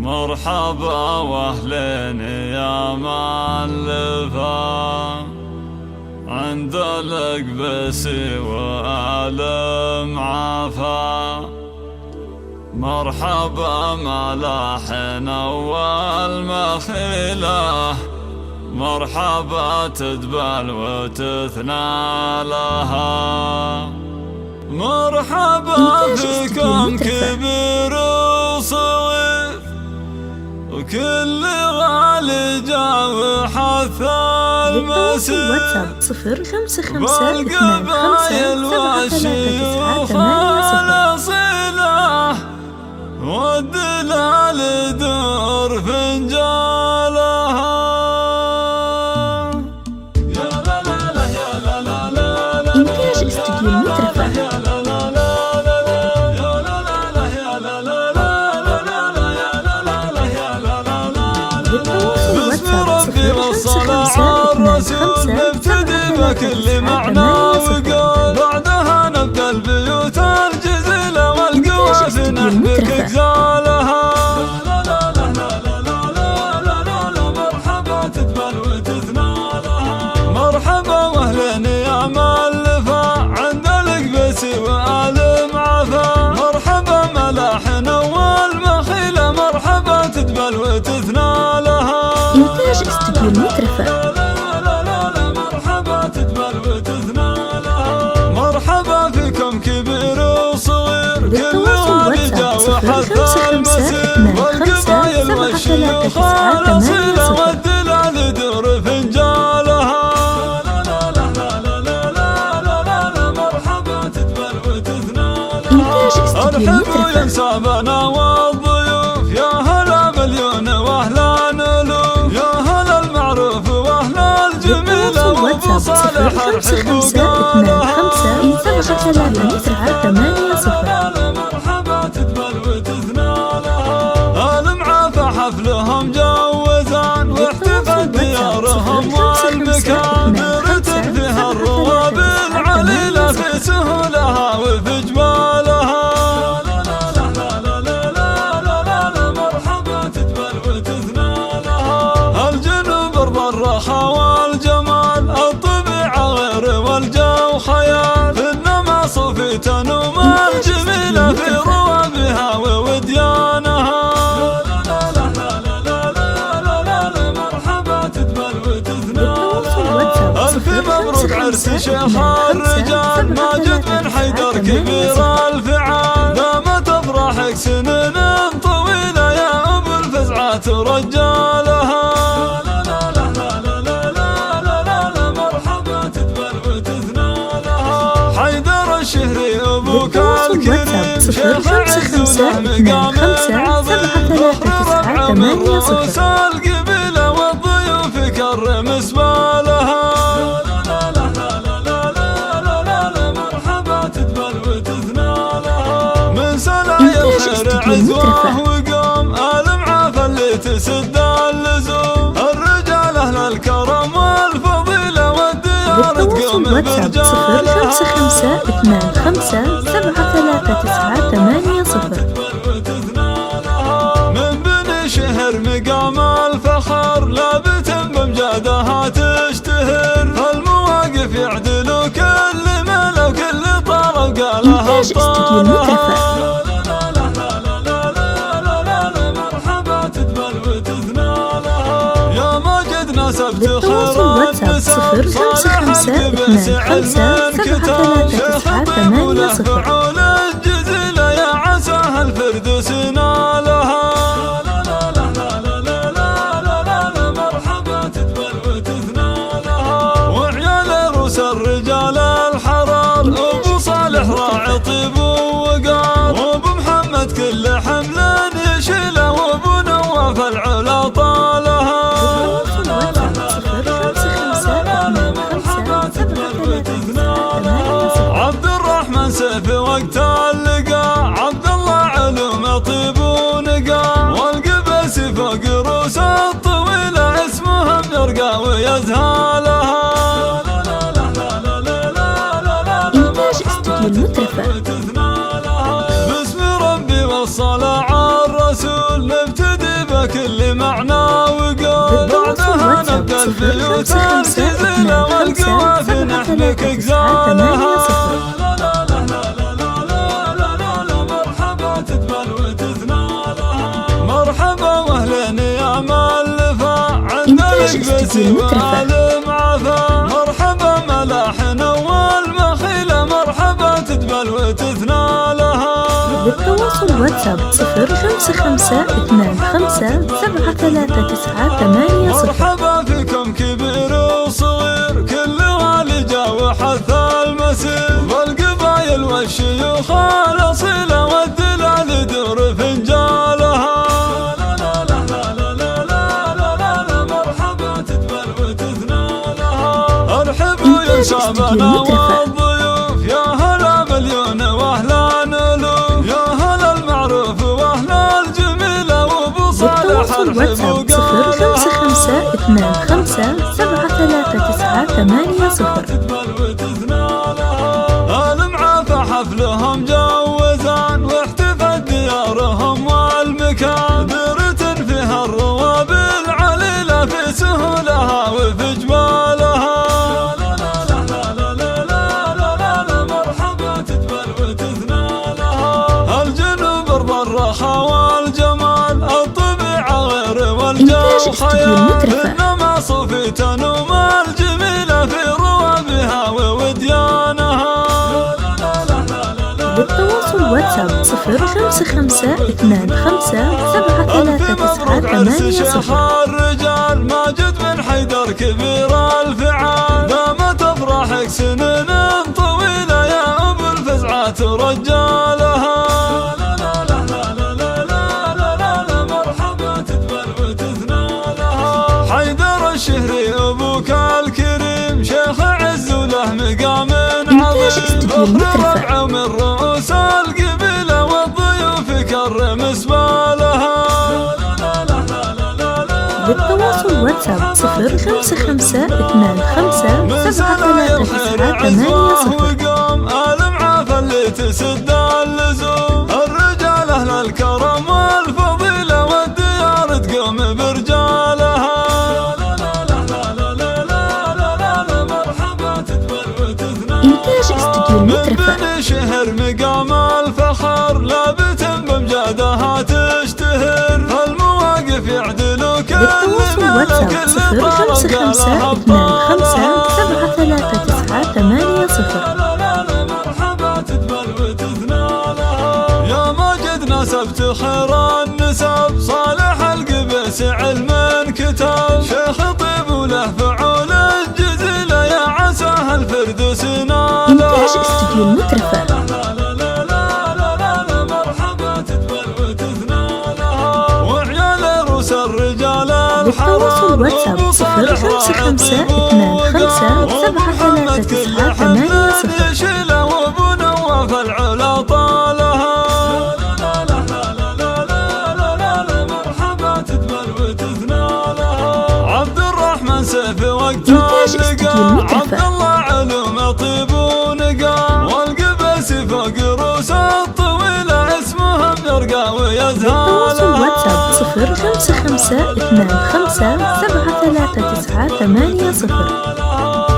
مرحبا واهلين يا مالفا عند الأقبس وآل معافى. مرحبا ملاحنا والمخيلة، مرحبا تدبل وتثنى لها. مرحبا بكم كبير وصغير وكل غالي جا وحث المسير، بالقبايل والشيوخ الأصيلة والدلال دور فنجالها. يا لا لا لا يا لا لا لا لا إنتاج استوديو المترفة. باسم ربي والصلاة على الرسول نبتدي بكل معنى وقول، بعدها نبدأ البيوت الجزيلة والقوافي نحبك إجزالها. مرحبا تدبل وتثنى لها. مرحبا واهلين يا مالفا عند الأقبس وآل معافى. مرحبا ملاحنا والمخيلة، مرحبا تدبل وتثنى لها. إنتاج استوديو المترفة. مرحبا تدبل وتثنى لها. مرحبا فيكم كبير وصغير كل غالي جا وحث المسير، والقبايل والشيوخ الأصيلة والدلال دور فنجالها. مرحبا تدبل وتثنى لها. ارحبوا يا انسابنا والضيوف، يا هلا مليون واهلا نلوف، يا هلا المعروف واهلا الجميلة وابو صالح ارحبوا قالها. مرحبا تدبل وتثنى لها. آل معافى حفلهم جوزان واحتفت ديارهم والمكان، نرتب فيها الرواب العليلة في سهولها وفي جمالها. مرحبا تدبل وتثنى لها. الجنوب ارض الرخاء والجمال، الطبيعة غير والجو خيال، انما صوفي تنوم الجميلة في روابها ووديانها. مرحبا تدبل وتثنى لها. ألف مبروك عرس شيخ الرجال، ماجد بن حيدر كبير الفعال، دامت افراحك سنين طويلة يا ابو الفزعات رجالها. مرحبا تدبل وتثنى لها. حيدر الشهري ابوك الكريم، شيخ عز وله مقام عظيم، ربع من رؤوس القبيلة والضيوف كرم اسبالها. مرحبا تدبل وتثنى لها. من سلايا الخير عزوه وقوم، آل معافى اللي تسد اللزوم، الرجال أهل الكرم والفضيلة والديار تقوم برجالها. من بني شهر مقام الفخر، لابت بمجادها تشتهر، المواقف يعدلوا كل ملا وكل طرف قالها ابطالها. مرحبا تدبل وتثنى لها. يا ماجد ناسبت خير النسب، صالح القبس علم الكتاب، شيخ الطيب وله فعول الجزيلة، يا عساها الفردوس نالها. مرحبا تدبل وتثنى لها. وعيال روس الرجال الحرار، ابو صالح راعي طيب ووقار، وابو محمد كل حمل يشيله، وابو نواف العلا طالها. مرحبا تدبل وتثنى لها. عبد الرحمن سيف وقت اللقاء، عبد الله علوم طيب ونقاء، والقبس فوق روس الطويلة اسمهم يرقى ويزهالها. إنتاج استوديو المترفة. باسم ربي والصلاة على الرسول نبتدي بكل معنى وقول بعدها نبدأ البيوت الجزيلة والقوافي نحمك اجزالها مرحبا تدبل وتثنالها مرحبا واهلين يا مالفة عندنا القبسي والمعافى مرحبا ملاحن والمخيلة مرحبا تدبل وتثنالها للتواصل واتساب 0552573980. مرحبا فيكم كبير وصغير كل والجا وحث المسير والقبايل والشيوخ الاصيله والدلال دور فنجالها مرحبا تدبل وتثنالها ارحبوا يا شعبنا والضيوف يا هلا مليون واهلا الوف يا هلا المعروف واهلا الجميله وابو صالح للتواصل واتساب 0552573980. المعافى حفلهم جوزان واحتفت ديارهم والمكان درة فيها الرواب العليلة في سهولها وفي جمالها مرحبا تدبل وتثنالها الجنوب ارض الرخاء والجمال الطبيعة غير والجو خيال انما صوفي تنوم الجميلة في روابها ووديانها للتواصل واتساب 0552573980. الرجال ماجد من حيدر كبير الفعال دامت افراحك سنين طويله يا ابو الفزعات رجالها مرحبا تدبل وتثنالها حيدر الشهري ابوك الكريم شيخ عز وله مقام عظيم ربع من رؤوس القبيله والضيوف كرم سبالها للتواصل واتساب 0552573980. المعافى اللي تسد اللزوم الرجال اهل الكرم والفضيله والديار تقوم برجالها مرحبا تدبل وتثنالها إنتاج استوديو المترفة من شهر مقام الفخر لابت بمجادها تشتهر فالمواقف يعدلوا كل للتواصل واتساب 0552573980. مرحبا تدبل وتثنالها يا ماجد نسبت خير النسب صالح القبس علم كتاب شيخ طيب وله فعول الجزيله يا عساه الفردوس نالها إنتاج استوديو المترفة مرحبا تدبل وتثنالها وعيال روس الرجال للتواصل واتساب 0552573980. يشيله وابو نواف العلا طالها مرحبا تدبل وتثنالها عبد الرحمن سيف وقت اللقاء عبد الله علوم طيب ونقاء والقبسي فوق روس الطويله اسمهم يرقى ويزهالها للتواصل واتساب 0552573980.